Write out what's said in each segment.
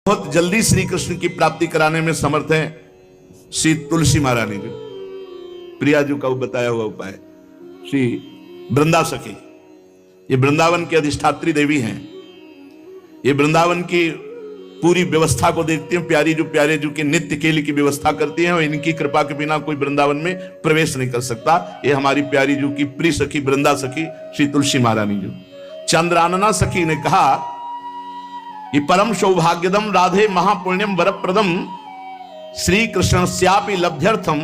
बहुत जल्दी श्री कृष्ण की प्राप्ति कराने में समर्थ है श्री तुलसी महारानी जी। प्रिया जी का बताया हुआ उपाय श्री वृंदा सखी, ये वृंदावन की अधिष्ठात्री देवी हैं। ये वृंदावन की पूरी व्यवस्था को देखती हैं। प्यारे जो के नित्य केली की व्यवस्था करती हैं और इनकी कृपा के बिना कोई वृंदावन में प्रवेश नहीं कर सकता। ये हमारी प्यारी जो की प्रिय सखी वृंदा सखी श्री तुलसी महारानी जी। चंद्रानना सखी ने कहा कि परम सौभाग्यदम राधे महापुण्यम वरप्रदम श्री कृष्ण श्यापि लभ्यर्थम,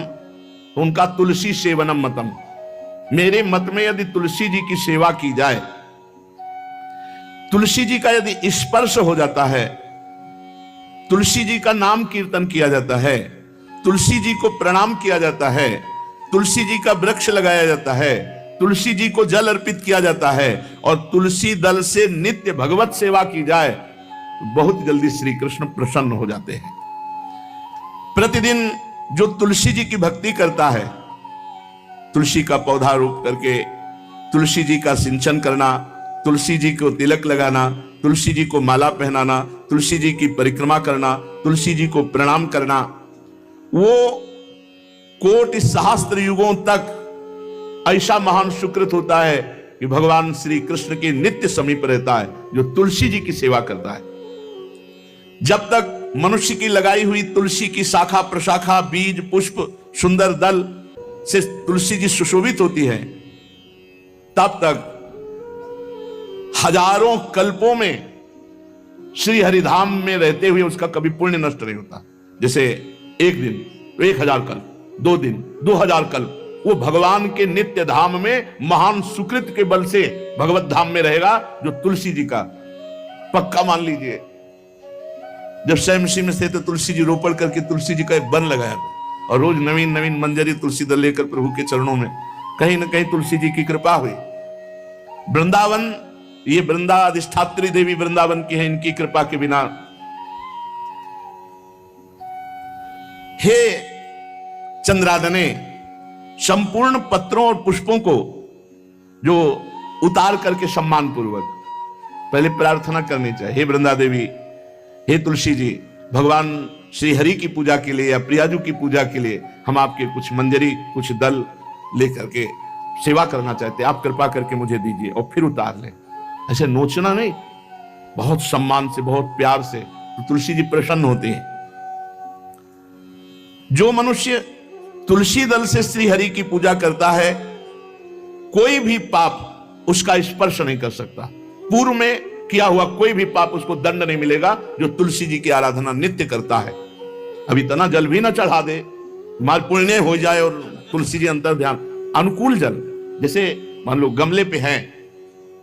उनका तुलसी सेवनम मतम। मेरे मत में यदि तुलसी जी की सेवा की जाए, तुलसी जी का यदि स्पर्श हो जाता है, तुलसी जी का नाम कीर्तन किया जाता है, तुलसी जी को प्रणाम किया जाता है, तुलसी जी का वृक्ष लगाया जाता है, तुलसी जी को जल अर्पित किया जाता है और तुलसी दल से नित्य भगवत सेवा की जाए, बहुत जल्दी श्री कृष्ण प्रसन्न हो जाते हैं। प्रतिदिन जो तुलसी जी की भक्ति करता है, तुलसी का पौधा रोप करके तुलसी जी का सिंचन करना, तुलसी जी को तिलक लगाना, तुलसी जी को माला पहनाना, तुलसी जी की परिक्रमा करना, तुलसी जी को प्रणाम करना, वो कोटि सहस्त्र युगों तक ऐसा महान सुकृत होता है कि भगवान श्री कृष्ण के नित्य समीप रहता है जो तुलसी जी की सेवा करता है। जब तक मनुष्य की लगाई हुई तुलसी की शाखा प्रशाखा बीज पुष्प सुंदर दल से तुलसी जी सुशोभित होती है, तब तक हजारों कल्पों में श्री हरिधाम में रहते हुए उसका कभी पुण्य नष्ट नहीं होता। जैसे एक दिन 1000 कल्प, 2 दिन 2000 कल्प वो भगवान के नित्य धाम में महान सुकृत के बल से भगवत धाम में रहेगा, जो तुलसी जी का पक्का मान लीजिए। जब स्वयं में से तो तुलसी जी रोपण करके तुलसी जी का एक वन लगाया और रोज नवीन नवीन मंजरी तुलसी दल लेकर प्रभु के चरणों में, कहीं ना कहीं तुलसी जी की कृपा हुई। वृंदावन, ये वृंदा अधिष्ठात्री देवी वृंदावन की है, इनकी कृपा के बिना। हे चंद्रादने, संपूर्ण पत्रों और पुष्पों को जो उतार करके सम्मान पूर्वक पहले प्रार्थना करनी चाहिए। हे वृंदा देवी, हे तुलसी जी, भगवान श्री हरि की पूजा के लिए या प्रियाजू की पूजा के लिए हम आपके कुछ मंजरी कुछ दल लेकर के सेवा करना चाहते हैं, आप कृपा करके मुझे दीजिए, और फिर उतार लें। ऐसे नोचना नहीं, बहुत सम्मान से बहुत प्यार से, तो तुलसी जी प्रसन्न होते हैं। जो मनुष्य तुलसी दल से श्री हरि की पूजा करता है, कोई भी पाप उसका स्पर्श नहीं कर सकता। पूर्व में किया हुआ कोई भी पाप उसको दंड नहीं मिलेगा, जो तुलसी जी की आराधना नित्य करता है। अब इतना जल भी ना चढ़ा दे, माल पुण्य हो जाए और तुलसी जी अंतर ध्यान अनुकूल जल, जैसे मान लो गमले पे है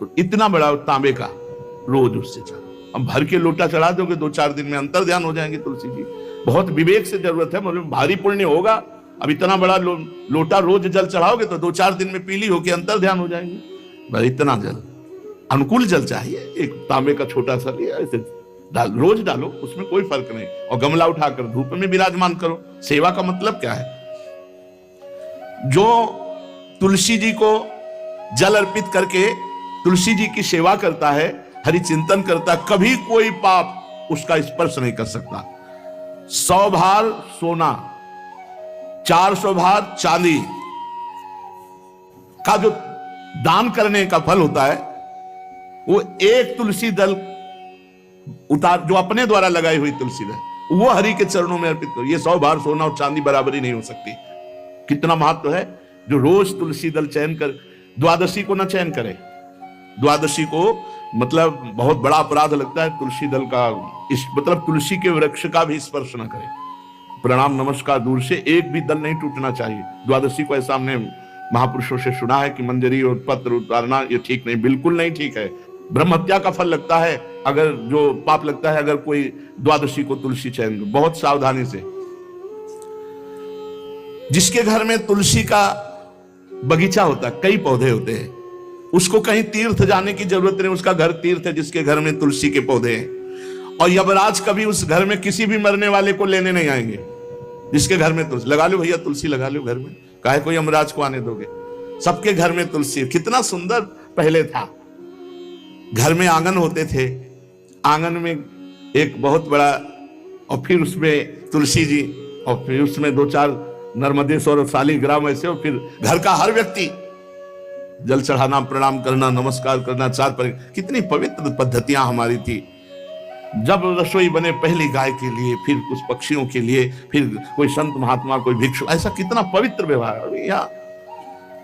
तो इतना बड़ा तांबे का रोज उससे चढ़ा, अब भर के लोटा चढ़ा दोगे 2-4 दिन में अंतर ध्यान हो जाएंगे तुलसी जी। बहुत विवेक से जरूरत है, मतलब भारी पुण्य होगा। अब इतना बड़ा लोटा रोज जल चढ़ाओगे तो 2-4 दिन में पीली होके अंतर ध्यान हो जाएंगे। इतना जल, अनुकूल जल चाहिए। एक तांबे का छोटा सा लिया, ऐसे रोज डालो, उसमें कोई फर्क नहीं, और गमला उठाकर धूप में विराजमान करो। सेवा का मतलब क्या है? जो तुलसी जी को जल अर्पित करके तुलसी जी की सेवा करता है, हरि चिंतन करता है, कभी कोई पाप उसका स्पर्श नहीं कर सकता। 100 भार सोना, 400 भार चांदी का जो दान करने का फल होता है, वो एक तुलसी दल उतार, जो अपने द्वारा लगाई हुई तुलसी दल, वो हरि के चरणों में अर्पित करो। ये 100 भार सोना और चांदी बराबरी नहीं हो सकती। कितना महत्व है। जो रोज तुलसी दल चयन कर, द्वादशी को ना चयन करे, द्वादशी को मतलब बहुत बड़ा अपराध लगता है तुलसी दल का, मतलब तुलसी के वृक्ष का भी स्पर्श ना करे। प्रणाम नमस्कार दूर से, एक भी दल नहीं टूटना चाहिए द्वादशी को। ऐसा हमने महापुरुषों से सुना है कि मंजरी और पत्र उतारना ये ठीक नहीं, बिल्कुल नहीं ठीक है। ब्रह्म हत्या का फल लगता है, अगर जो पाप लगता है अगर कोई द्वादशी को तुलसी चयन, बहुत सावधानी से। जिसके घर में तुलसी का बगीचा होता है, कई पौधे होते हैं, उसको कहीं तीर्थ जाने की जरूरत नहीं, उसका घर तीर्थ है जिसके घर में तुलसी के पौधे हैं। और यमराज कभी उस घर में किसी भी मरने वाले को लेने नहीं आएंगे जिसके घर में तुलसी। लगा लो भैया तुलसी लगा लो घर में, काहे कोई यमराज को आने दोगे? सबके घर में तुलसी। कितना सुंदर पहले था, घर में आंगन होते थे, आंगन में एक बहुत बड़ा, और फिर उसमें तुलसी जी, और फिर उसमें 2-4 नर्मदेश्वर और शालिग्राम ऐसे, और फिर घर का हर व्यक्ति जल चढ़ाना, प्रणाम करना, नमस्कार करना, चार पर। कितनी पवित्र पद्धतियां हमारी थी। जब रसोई बने पहली गाय के लिए, फिर कुछ पक्षियों के लिए, फिर कोई संत महात्मा, कोई भिक्षु, ऐसा कितना पवित्र व्यवहार।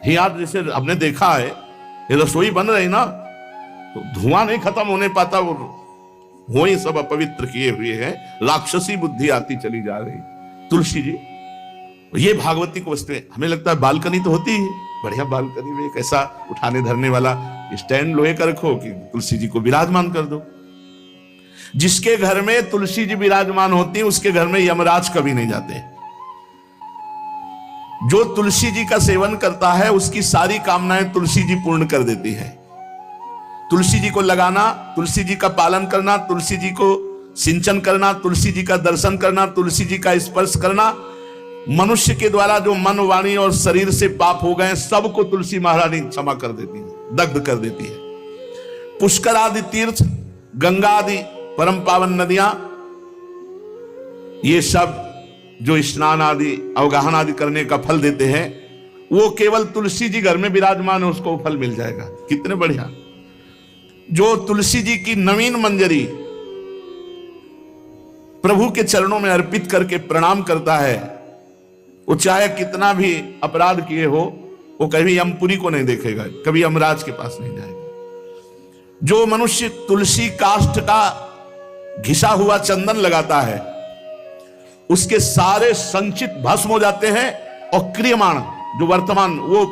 यहाँ जैसे हमने देखा है, ये रसोई बन रही ना, तो धुआं नहीं खत्म होने पाता, वो ही सब अपवित्र किए हुए हैं, राक्षसी बुद्धि आती चली जा रही। तुलसी जी, ये भागवती को वस्तु हमें लगता है बालकनी तो होती है, बढ़िया बालकनी में एक ऐसा उठाने धरने वाला स्टैंड लोहे का रखो कि तुलसी जी को विराजमान कर दो। जिसके घर में तुलसी जी विराजमान होती है, उसके घर में यमराज कभी नहीं जाते। जो तुलसी जी का सेवन करता है, उसकी सारी कामनाएं तुलसी जी पूर्ण कर देती है। तुलसी जी को लगाना, तुलसी जी का पालन करना, तुलसी जी को सिंचन करना, तुलसी जी का दर्शन करना, तुलसी जी का स्पर्श करना, मनुष्य के द्वारा जो मन, वाणी और शरीर से पाप हो गए, सबको तुलसी महारानी क्षमा कर देती है, दग्ध कर देती है। पुष्कर आदि तीर्थ, गंगा आदि परम पावन नदियां, ये सब जो स्नान आदि, अवगाहन आदि करने का फल देते हैं, वो केवल तुलसी जी घर में विराजमान है, उसको फल मिल जाएगा। कितने बढ़िया। जो तुलसी जी की नवीन मंजरी प्रभु के चरणों में अर्पित करके प्रणाम करता है, वो चाहे कितना भी अपराध किए हो, वो कभी यमपुरी को नहीं देखेगा, कभी यमराज के पास नहीं जाएगा। जो मनुष्य तुलसी काष्ठ का घिसा हुआ चंदन लगाता है, उसके सारे संचित भस्म हो जाते हैं, और क्रियमाण जो वर्तमान, वो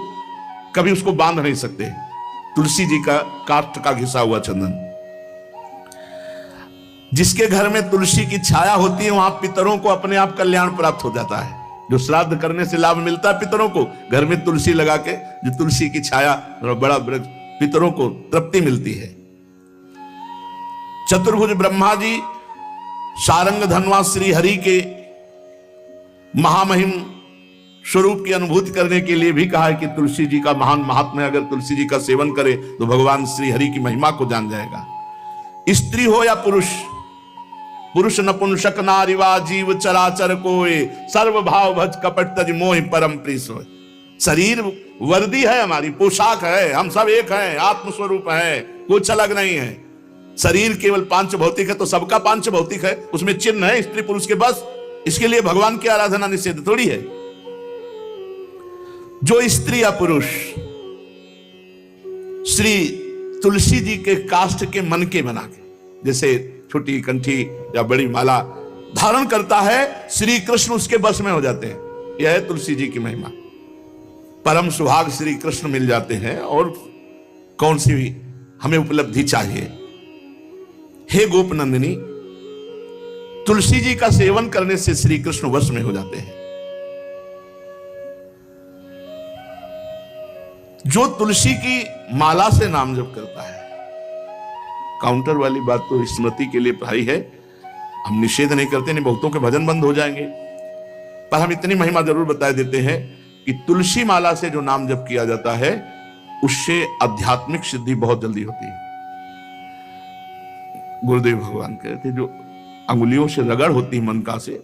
कभी उसको बांध नहीं सकते। तुलसी जी का काष्ठ का घिसा हुआ चंदन। जिसके घर में तुलसी की छाया होती है, वहां पितरों को अपने आप कल्याण प्राप्त हो जाता है। जो श्राद्ध करने से लाभ मिलता है पितरों को, घर में तुलसी लगा के, जो तुलसी की छाया, बड़ा वृक्ष, पितरों को तृप्ति मिलती है। चतुर्भुज ब्रह्मा जी सारंग धनवा श्री हरि के महामहिम स्वरूप की अनुभूति करने के लिए भी कहा है कि तुलसी जी का महान महात्म्य, अगर तुलसी जी का सेवन करे तो भगवान श्री हरि की महिमा को जान जाएगा। स्त्री हो या पुरुष, पुरुष नपुंसक नारीवा जीव चराचर कोय, सर्व भाव भज कपट तज मोहि परम प्रिय सोय। शरीर वर्दी है, हमारी पोशाक है, हम सब एक हैं, आत्मस्वरूप है, कुछ अलग नहीं है। शरीर केवल पांच भौतिक है तो सबका पांच भौतिक है, उसमें चिन्ह है स्त्री पुरुष के, बस। इसके लिए भगवान की आराधना निषेध थोड़ी है। जो स्त्री या पुरुष श्री तुलसी जी के काष्ठ के मन के बना के, जैसे छोटी कंठी या बड़ी माला धारण करता है, श्री कृष्ण उसके बस में हो जाते हैं। यह है तुलसी जी की महिमा। परम सुभाग श्री कृष्ण मिल जाते हैं, और कौन सी भी हमें उपलब्धि चाहिए। हे गोप नंदिनी, तुलसी जी का सेवन करने से श्री कृष्ण वश में हो जाते हैं। जो तुलसी की माला से नाम जप करता है, काउंटर वाली बात तो स्मृति के लिए पढ़ाई है, हम निषेध नहीं करते, नहीं बहुतों के भजन बंद हो जाएंगे, पर हम इतनी महिमा जरूर बता देते हैं कि तुलसी माला से जो नाम जप किया जाता है, उससे आध्यात्मिक सिद्धि बहुत जल्दी होती है। गुरुदेव भगवान कहते हैं, जो अंगुलियों से रगड़ होती है मन का से,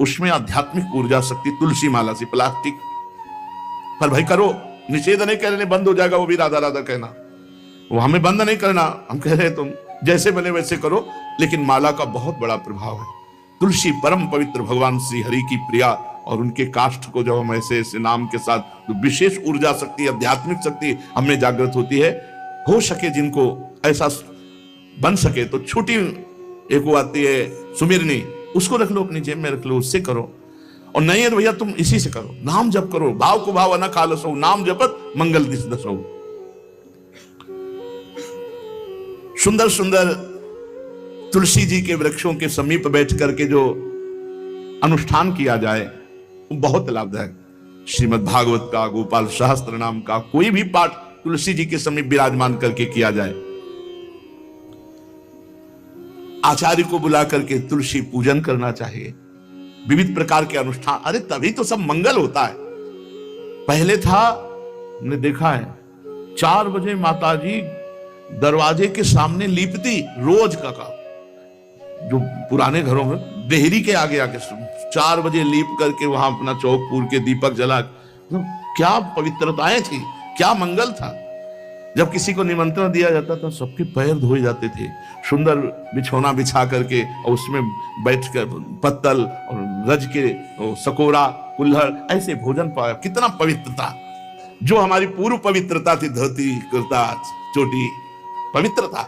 उसमें आध्यात्मिक ऊर्जा शक्ति तुलसी माला से। प्लास्टिक पर भाई करो, निषेध नहीं कह रहे, बंद हो जाएगा वो भी राधा राधा कहना, वो हमें बंद नहीं करना। हम कह रहे तुम जैसे बने वैसे करो, लेकिन माला का बहुत बड़ा प्रभाव है। तुलसी परम पवित्र भगवान श्री हरि की प्रिया, और उनके काष्ठ को जब हम ऐसे ऐसे नाम के साथ, तो विशेष ऊर्जा शक्ति, आध्यात्मिक शक्ति हमें जागृत होती है। हो सके जिनको ऐसा बन सके तो छोटी एक वो आती है सुमिरनी, उसको रख लो, अपनी जेब में रख लो, उससे करो। और नहीं है तो भैया तुम इसी से करो, नाम जप करो। भाव को भाव न खालसो, नाम जपत मंगल दिस दसो। सुंदर सुंदर तुलसी जी के वृक्षों के समीप बैठ करके जो अनुष्ठान किया जाए, वो बहुत लाभदायक। श्रीमद् भागवत का, गोपाल सहस्त्र नाम का कोई भी पाठ तुलसी जी के समीप विराजमान करके किया जाए। आचार्य को बुला करके तुलसी पूजन करना चाहिए। विविध प्रकार के अनुष्ठान, अरे तभी तो सब मंगल होता है। पहले था, हमने देखा है, 4 बजे माताजी दरवाजे के सामने लीपती, रोज का काम। जो पुराने घरों में देहरी के आगे आके 4 बजे लीप करके वहां अपना चौक पूर के दीपक जला, तो क्या पवित्रताएं थी, क्या मंगल था। जब किसी को निमंत्रण दिया जाता था सबके पैर धोए जाते थे, सुंदर बिछौना बिछा करके और उसमें बैठकर पत्तल और रज के सकोरा कुल्हड़ ऐसे भोजन पाया। कितना पवित्रता, जो हमारी पूर्व पवित्रता थी, धोती कुर्ता चोटी पवित्रता।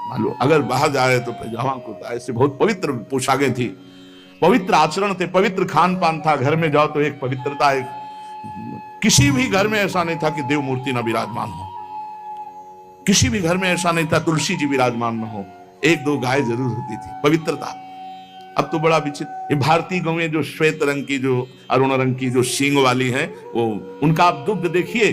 मान लो अगर बाहर जा रहे तो पैजामा कुर्ता, ऐसे बहुत पवित्र पोशाकें थी, पवित्र आचरण थे, पवित्र खान पान था। घर में जाओ तो एक पवित्रता, एक किसी भी घर में ऐसा नहीं था कि देव मूर्ति न विराजमान हो, किसी भी घर में ऐसा नहीं था तुलसी जी विराजमान न हो, 1-2 गाय जरूर होती थी, पवित्रता। अब तो बड़ा विचित्र, ये भारतीय गौएं जो श्वेत रंग की, जो अरुण रंग की, जो सींग वाली हैं, वो उनका आप दुग्ध देखिए,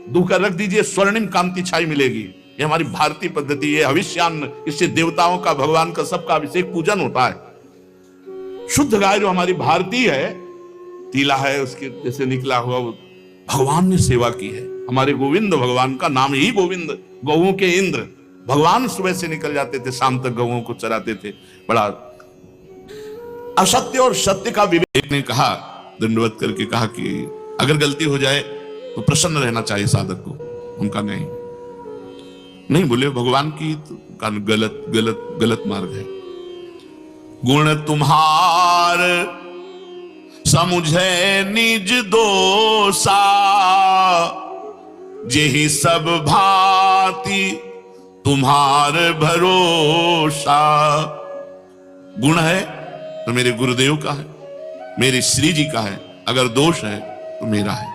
दूह कर रख दीजिए, स्वर्णिम कांति छाई मिलेगी। ये हमारी भारतीय पद्धति है, हविष्यान्न, इससे देवताओं का, भगवान का, सबका अभिषेक पूजन होता है। शुद्ध गाय जो हमारी भारतीय है, तीला है उसके जैसे निकला हुआ, वो भगवान ने सेवा की है। हमारे गोविंद भगवान का नाम ही गोविंद, गौओं के इंद्र। भगवान सुबह से निकल जाते थे, शाम तक गौओं को चराते थे। बड़ा असत्य और सत्य का विवेक ने कहा, दंडवत करके कहा कि अगर गलती हो जाए तो प्रसन्न रहना चाहिए साधक को। उनका नहीं बोले, भगवान की तो गलत गलत गलत मार्ग है। गुण तुम्हार समुझे निज दोषा, जेहि सब भांति तुम्हार भरोसा। गुण है तो मेरे गुरुदेव का है, मेरे श्री जी का है, अगर दोष है तो मेरा है।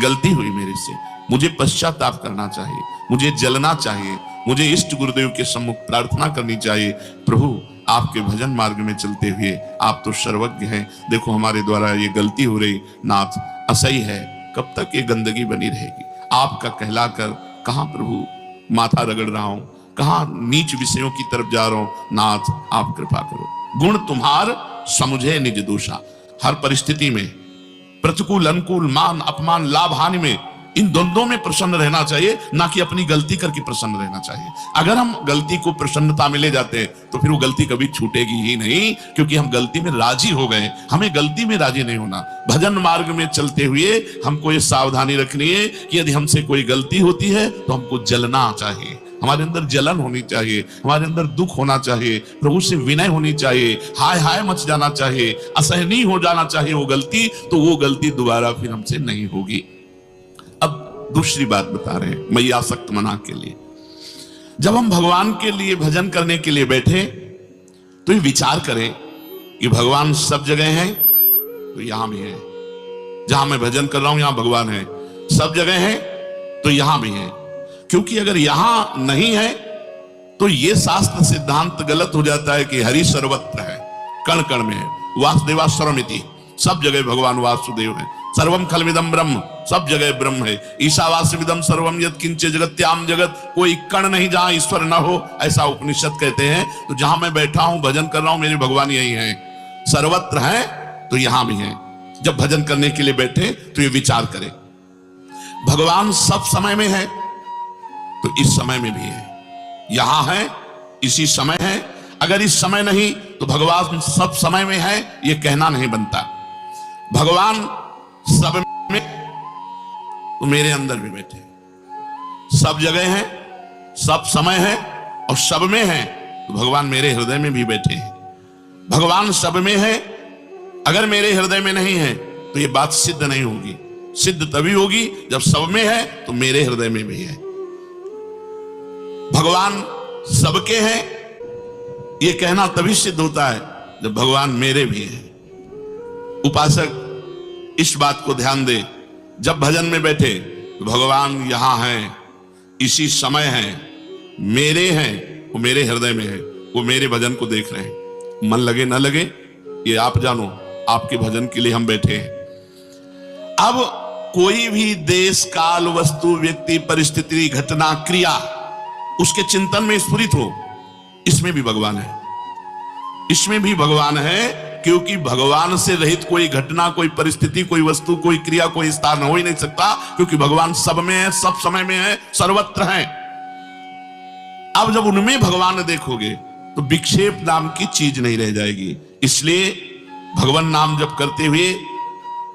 गलती हुई मेरे से, मुझे पश्चाताप करना चाहिए, मुझे जलना चाहिए, मुझे इष्ट गुरुदेव के सम्मुख प्रार्थना करनी चाहिए, प्रभु आपके भजन मार्ग में चलते हुए आप तो सर्वज्ञ हैं, देखो हमारे द्वारा ये गलती हो रही, नाथ असही है, कब तक ये गंदगी बनी रहेगी। आपका कहलाकर कहां प्रभु माथा रगड़ रहा हूं, कहां नीच विषयों की तरफ जा रहा हूं, नाथ आप कृपा करो। गुण तुम्हार समुझे निज दोषा, हर परिस्थिति में, प्रतिकूल अनुकूल, मान अपमान, लाभ हानि में, इन द्वंद्वों में प्रसन्न रहना चाहिए, ना कि अपनी गलती करके प्रसन्न रहना चाहिए। अगर हम गलती को प्रसन्नता में ले जाते हैं तो फिर वो गलती कभी छूटेगी ही नहीं, क्योंकि हम गलती में राजी हो गए। हमें गलती में राजी नहीं होना। भजन मार्ग में चलते हुए हमको ये सावधानी रखनी है कि यदि हमसे कोई गलती होती है तो हमको जलना चाहिए, हमारे अंदर जलन होनी चाहिए, हमारे अंदर दुख होना चाहिए, प्रभु से विनय होनी चाहिए, हाय हाय मच जाना चाहिए, असहनीय हो जाना चाहिए वो गलती, तो वो गलती दोबारा फिर हमसे नहीं होगी। अब दूसरी बात बता रहे हैं मैयासक्त मना के लिए। जब हम भगवान के लिए भजन करने के लिए बैठे तो ये विचार करें कि भगवान सब जगह है तो यहां भी है, जहां मैं भजन कर रहा हूं यहां भगवान है, सब जगह है तो यहां भी है। क्योंकि अगर यहां नहीं है तो ये शास्त्र सिद्धांत गलत हो जाता है कि हरि सर्वत्र है, कण कण में है, वासुदेवा सर्वमिति, सब जगह भगवान वासुदेव है, सर्वम खलमिदम ब्रह्म, सब जगह ब्रह्म है, ईशावास्यमिदम सर्वम यत् किंचित् जगत्याम जगत, कोई कण नहीं जहां ईश्वर न हो, ऐसा उपनिषद कहते हैं। तो जहां मैं बैठा हूं भजन कर रहा हूं मेरे भगवान यही है, सर्वत्र है तो यहां भी है। जब भजन करने के लिए बैठे तो ये विचार करें, भगवान सब समय में है तो इस समय में भी है, यहां है इसी समय है। अगर इस समय नहीं तो भगवान सब समय में है ये कहना नहीं बनता। भगवान सब में तो मेरे अंदर भी बैठे, सब जगह है, सब समय है और सब में है तो भगवान मेरे हृदय में भी बैठे हैं। भगवान सब में है, अगर मेरे हृदय में नहीं है तो ये बात सिद्ध नहीं होगी। सिद्ध तभी होगी जब सब में है तो मेरे हृदय में भी है। भगवान सबके हैं ये कहना तभी सिद्ध होता है जब भगवान मेरे भी है। उपासक इस बात को ध्यान दे, जब भजन में बैठे तो भगवान यहां है, इसी समय है, मेरे हैं, वो मेरे हृदय में है, वो मेरे भजन को देख रहे हैं। मन लगे ना लगे ये आप जानो, आपके भजन के लिए हम बैठे हैं। अब कोई भी देश काल वस्तु व्यक्ति परिस्थिति घटना क्रिया उसके चिंतन में स्फुरित हो, इसमें भी भगवान है, इसमें भी भगवान है। क्योंकि भगवान से रहित कोई घटना, कोई परिस्थिति, कोई वस्तु, कोई क्रिया, कोई स्थान हो ही नहीं सकता, क्योंकि भगवान सब में है, सब समय में है, सर्वत्र है। अब जब उनमें भगवान देखोगे तो विक्षेप नाम की चीज नहीं रह जाएगी। इसलिए भगवान नाम जप करते हुए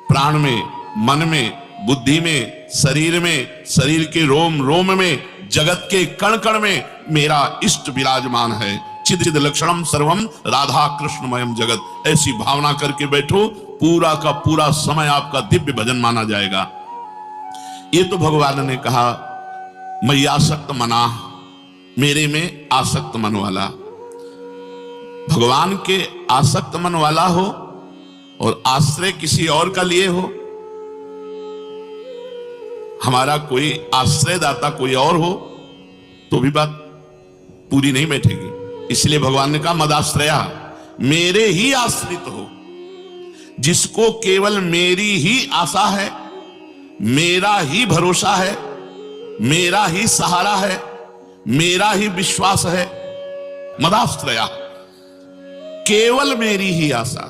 प्राण में, मन में, बुद्धि में, शरीर के रोम रोम में, जगत के कण कण में मेरा इष्ट विराजमान है। चिद चिद लक्षणम सर्वम राधा कृष्णमयम जगत, ऐसी भावना करके बैठो, पूरा का पूरा समय आपका दिव्य भजन माना जाएगा। ये तो भगवान ने कहा मैं आसक्त मना, मेरे में आसक्त मन वाला। भगवान के आसक्त मन वाला हो और आश्रय किसी और का लिए हो, हमारा कोई आश्रयदाता कोई और हो, तो भी बात पूरी नहीं बैठेगी। इसलिए भगवान ने कहा मदाश्रया, मेरे ही आश्रित हो। जिसको केवल मेरी ही आशा है, मेरा ही भरोसा है, मेरा ही सहारा है, मेरा ही विश्वास है, मदाश्रया, केवल मेरी ही आशा,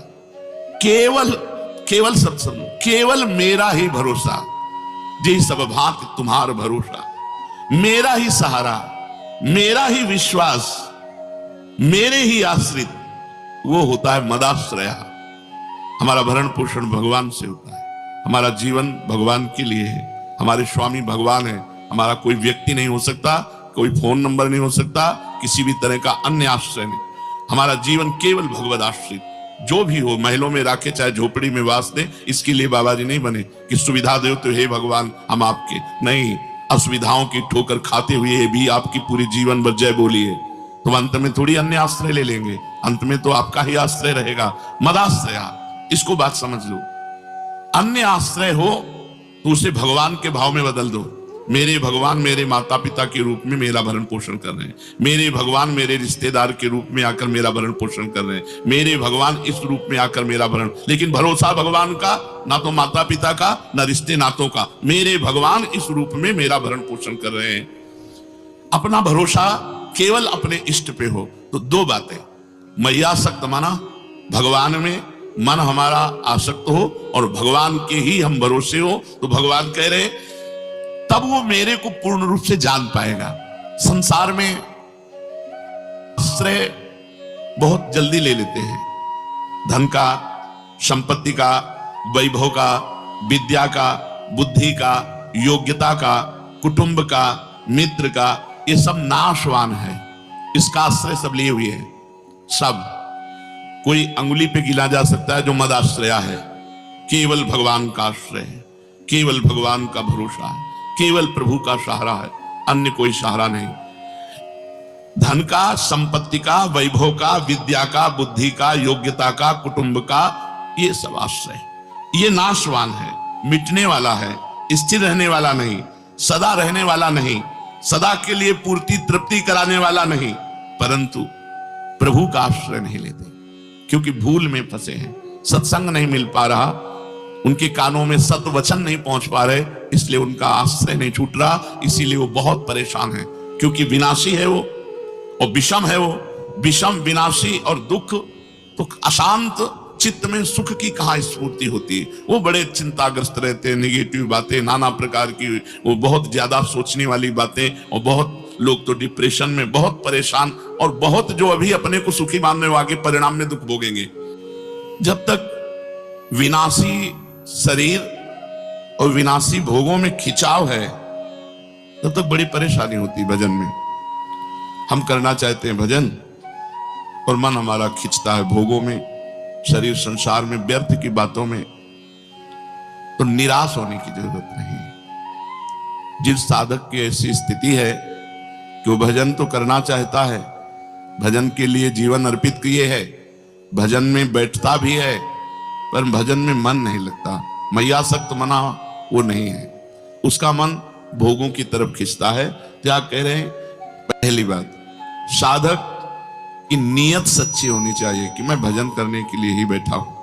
केवल सत्संग, केवल मेरा ही भरोसा, जी सब भात तुम्हार भरोसा, मेरा ही सहारा, मेरा ही विश्वास, मेरे ही आश्रित, वो होता है मदाश्रया। हमारा भरण पोषण भगवान से होता है, हमारा जीवन भगवान के लिए है, हमारे स्वामी भगवान है। हमारा कोई व्यक्ति नहीं हो सकता, कोई फोन नंबर नहीं हो सकता, किसी भी तरह का अन्य आश्रय नहीं। हमारा जीवन केवल भगवद आश्रित, जो भी हो, महलों में राखे चाहे झोपड़ी में वास दे, इसके लिए बाबा जी नहीं बने कि सुविधा दे तो हे भगवान हम आपके, नहीं, असुविधाओं की ठोकर खाते हुए भी आपकी पूरी जीवन भर जय बोलिए, तो अंत में थोड़ी अन्य आश्रय ले लेंगे, अंत में तो आपका ही आश्रय रहेगा। मदाश्रया, इसको बात समझ लो। अन्य आश्रय हो तो उसे भगवान के भाव में बदल दो। मेरे भगवान मेरे माता पिता के रूप में मेरा भरण पोषण कर रहे हैं, मेरे भगवान मेरे रिश्तेदार के रूप में आकर मेरा भरण पोषण कर रहे हैं, मेरे भगवान इस रूप में आकर मेरा भरण, लेकिन भरोसा भगवान का, ना तो माता पिता का, ना रिश्ते नातों का, मेरे भगवान इस रूप में मेरा भरण पोषण कर रहे हैं। अपना भरोसा केवल अपने इष्ट पे हो तो दो बातें, मैया आसक्त माना, भगवान में मन हमारा आसक्त हो और भगवान के ही हम भरोसे हो, तो भगवान कह रहे तब वो मेरे को पूर्ण रूप से जान पाएगा। संसार में आश्रय बहुत जल्दी ले लेते हैं, धन का, संपत्ति का, वैभव का, विद्या का, बुद्धि का, योग्यता का, कुटुंब का, मित्र का, ये सब नाशवान है। इसका आश्रय सब लिए हुए हैं। सब कोई अंगुली पे गिना जा सकता है जो मदाश्रया है, केवल भगवान का आश्रय है, केवल भगवान का भरोसा है, केवल प्रभु का सहारा है, अन्य कोई सहारा नहीं। धन का, संपत्ति का, वैभव का, विद्या का, बुद्धि का, योग्यता का, कुटुंब का, ये सब आश्रय, ये नाशवान है, मिटने वाला है, स्थिर रहने वाला नहीं, सदा रहने वाला नहीं, सदा के लिए पूर्ति तृप्ति कराने वाला नहीं। परंतु प्रभु का आश्रय नहीं लेते क्योंकि भूल में फंसे हैं, सत्संग नहीं मिल पा रहा, उनके कानों में सत्य वचन नहीं पहुंच पा रहे, इसलिए उनका आश्रय नहीं छूट रहा, इसीलिए वो बहुत परेशान है। क्योंकि विनाशी है वो और विषम है वो, विषम विनाशी और दुख, तो अशांत चित्त में सुख की कहां स्फूर्ति होती है। वो बड़े चिंताग्रस्त रहते हैं, नेगेटिव बातें, नाना प्रकार की, वो बहुत ज्यादा सोचने वाली बातें, और बहुत लोग तो डिप्रेशन में बहुत परेशान, और बहुत जो अभी अपने को सुखी मानने वाले परिणाम में दुख भोगेंगे। जब तक विनाशी शरीर और विनाशी भोगों में खिंचाव है तब तक बड़ी परेशानी होती भजन में। हम करना चाहते हैं भजन और मन हमारा खिंचता है भोगों में, शरीर संसार में, व्यर्थ की बातों में, तो निराश होने की जरूरत नहीं। जिस साधक की ऐसी स्थिति है कि वो भजन तो करना चाहता है, भजन के लिए जीवन अर्पित किए है, भजन में बैठता भी है, पर भजन में मन नहीं लगता, मैयासक्त मना वो नहीं है, उसका मन भोगों की तरफ खींचता है। क्या कह रहे हैं? पहली बात, साधक की नीयत सच्ची होनी चाहिए कि मैं भजन करने के लिए ही बैठा हूं।